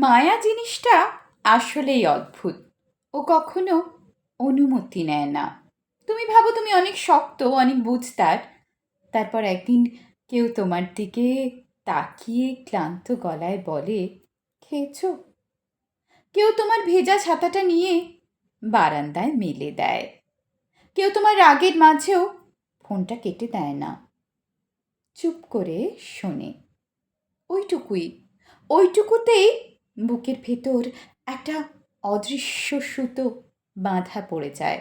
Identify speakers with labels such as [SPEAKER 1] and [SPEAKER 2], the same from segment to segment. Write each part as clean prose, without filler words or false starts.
[SPEAKER 1] মায়া জিনিসটা আসলেই অদ্ভুত। ও কখনো অনুমতি নেয় না। তুমি ভাবো তুমি অনেক শক্ত, অনেক বুঝতার। তারপর একদিন কেউ তোমার দিকে তাকিয়ে ক্লান্ত গলায় বলে, খেয়েছো? কেউ তোমার ভেজা ছাতাটা নিয়ে বারান্দায় মেলে দেয়। কেউ তোমার রাগের মাঝেও ফোনটা কেটে দেয় না, চুপ করে শোনে। ওইটুকুই, ওইটুকুতেই বুকের ভেতর একটা অদৃশ্য সুতো বাঁধা পড়ে যায়।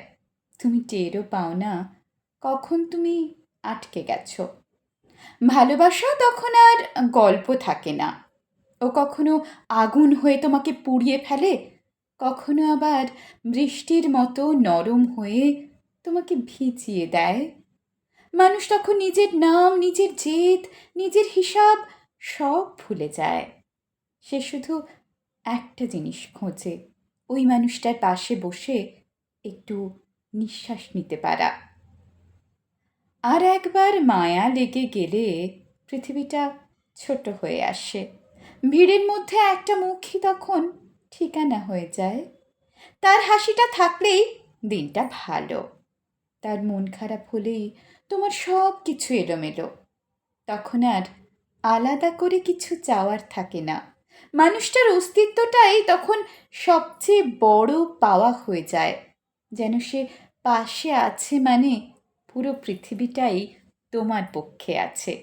[SPEAKER 1] তুমি টেরও পাও না কখন তুমি আটকে গেছো। ভালোবাসা তখন আর গল্প থাকে না। ও কখনো আগুন হয়ে তোমাকে পুড়িয়ে ফেলে, কখনো আবার বৃষ্টির মতো নরম হয়ে তোমাকে ভিজিয়ে দেয়। মানুষ তখন নিজের নাম, নিজের জেদ, নিজের হিসাব সব ভুলে যায়। সে শুধু একটা জিনিস খোঁজে, ওই মানুষটার পাশে বসে একটু নিঃশ্বাস নিতে পারা। আর একবার মায়া লেগে গেলে পৃথিবীটা ছোট হয়ে আসে। ভিড়ের মধ্যে একটা মুখই তখন ঠিকানা হয়ে যায়। তার হাসিটা থাকলেই দিনটা ভালো, তার মন খারাপ হলেই তোমার সব কিছু এলোমেলো। তখন আর আলাদা করে কিছু চাওয়ার থাকে না। মানুষটার অস্তিত্বটাই তখন সবচেয়ে বড় পাওয়া হয়ে যায়। যেন সে পাশে আছে মানে পুরো পৃথিবীটাই তোমার পক্ষে আছে।